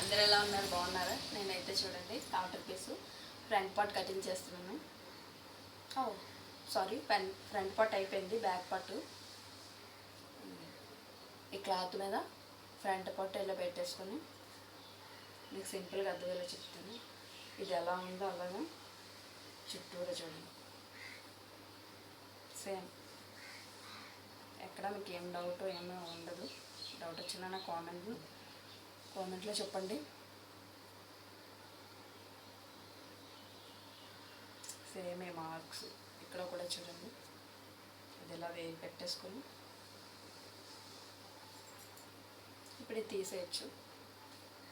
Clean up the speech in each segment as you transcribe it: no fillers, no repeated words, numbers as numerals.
అందరూ ఎలా ఉన్నారు? బాగున్నారా? నేనైతే చూడండి కౌంటర్ పీసు ఫ్రంట్ పార్ట్ కటింగ్ చేస్తున్నాను. సారీ, ఫ్రంట్ పార్ట్ అయిపోయింది, బ్యాక్ పార్ట్ ఈ క్లాత్ మీద ఫ్రంట్ పార్ట్ ఇలా పెట్టేసుకొని మీకు సింపుల్గా అర్థమయ్యేలా చెప్తాను. ఇది ఎలా ఉందో అలాగా చుట్టూరా చూడండి, సేమ్. ఎక్కడ మీకు ఏం డౌట్ ఏమీ ఉండదు. డౌట్ వచ్చినా నా కామెంట్లో చెప్పండి. సేమ్ ఏ మార్క్స్ ఇక్కడ కూడా చూడండి. అది ఇలా వేసి పెట్టేసుకొని ఇప్పుడు ఇది తీసేయచ్చు.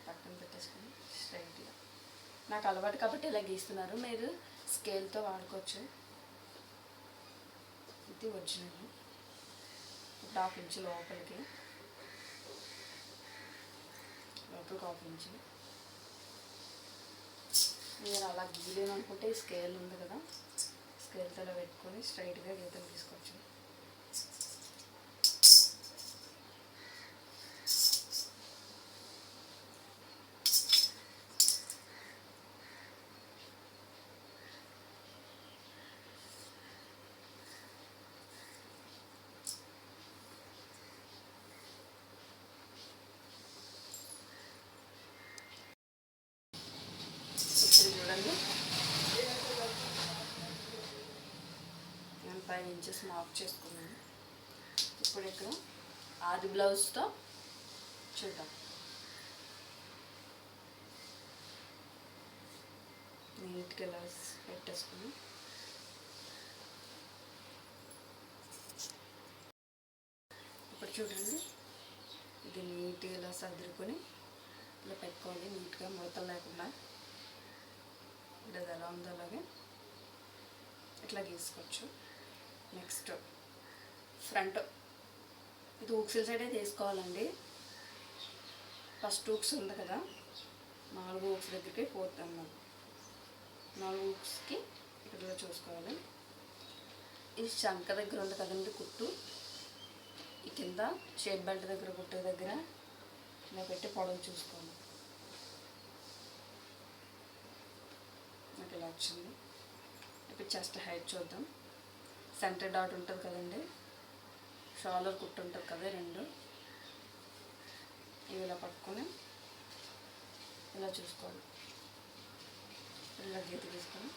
పక్కన పెట్టేసుకొని స్ట్రైట్గా నాకు అలవాటు కాబట్టి ఇలా గీస్తున్నారు. మీరు స్కేల్తో వాడుకోవచ్చు. ఇది ఒరిజినల్. ఇప్పుడు 1/2 ఇంచు లోపలికి హాఫ్ ఇంచు. మీరు అలా గీలేను అనుకుంటే ఈ స్కేల్ ఉంది కదా, స్కేల్తో ఇలా పెట్టుకొని స్ట్రైట్గా గీతలు తీసుకోవచ్చు. చూడండి, నేను 5 ఇంచెస్ మార్క్ చేసుకున్నాను. ఇప్పుడు ఇక్కడ ఆది బ్లౌజ్తో చూద్దాం. నీట్గా ఇలా పెట్టేసుకుని ఇప్పుడు చూడండి, ఇది నీట్గా ఇలా సర్దుకొని ఇలా పెట్టుకోండి. నీట్గా ముడతలు లేకుండా ఇది ఎలా ఉందో అలాగే ఇట్లా గీసుకోవచ్చు. నెక్స్ట్ ఫ్రంట్ ఇది ఊక్సిల్ సైడే తీసుకోవాలండి. ఫస్ట్ ఊక్స్ ఉంది కదా, 4 ఊక్స్ దగ్గరికి 4th అన్నాం. 4 ఊక్స్కి ఇక్కడ చూసుకోవాలి. ఈ చంక దగ్గర ఉంది కదండి కుట్టు, ఈ కింద షేప్ బెల్ట్ దగ్గర కుట్టు దగ్గర ఇలా పెట్టి పొడవు చూసుకోవాలి. నాకు ఇలా వచ్చింది. ఇప్పుడు చెస్ట్ హైట్ చూద్దాం. సెంటర్ డాట్ ఉంటుంది కదండి, షోల్డర్ కుట్టు ఉంటుంది కదా, 2 ఇవి ఇలా పట్టుకొని ఇలా చూసుకోవాలి. ఇలా గీత తీసుకొని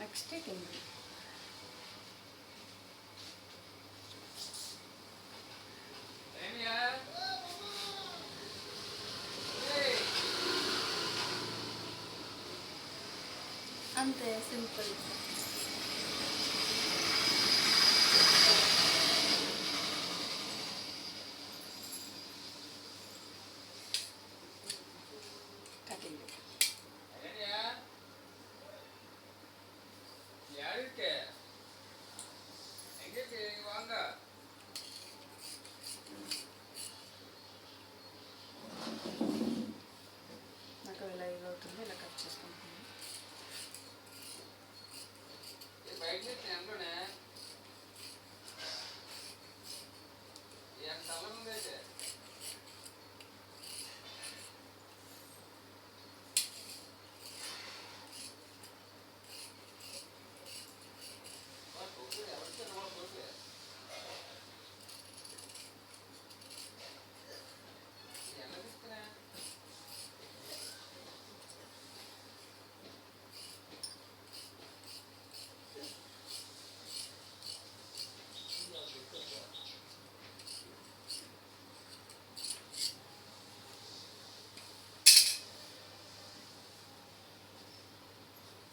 నెక్స్ట్ కింద అంతే, సింపుల్. కటింగ్ నాకు ఇలా ఇది అవుతుంది. ఇలా కట్ చేసుకుంటున్నాను.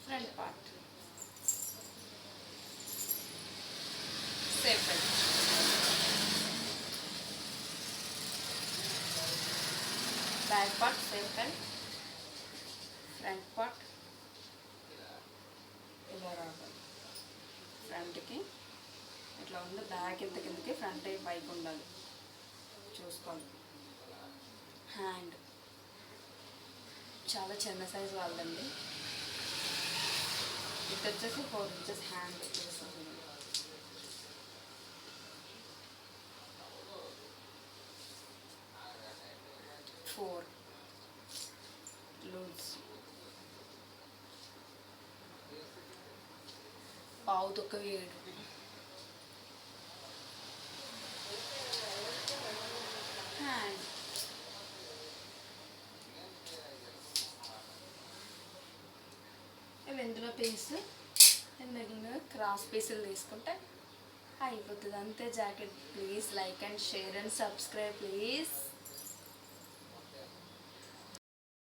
Front part safe belt, back part safe belt, front part ఇలా రావాలి. ఫ్రంట్కి ఇట్లా ఉంది, బ్యాక్ ఇంత కిందకి, ఫ్రంట్ పైకి ఉండాలి చూసుకోవాలి. హ్యాండ్ చాలా చిన్న సైజు వాళ్ళండి. ఇది వచ్చేసి 4 ఇంచెస్ హ్యాండ్ వచ్చేస్తుంది. 4 లూజ్, పావు తొక్క 7, హ్యాండ్ ఇవి ఇందులో పీస్ మిగిలిన క్రాస్ పీసులు తీసుకుంటే అయిపోతుంది అంతే jacket. Please like and share and subscribe please.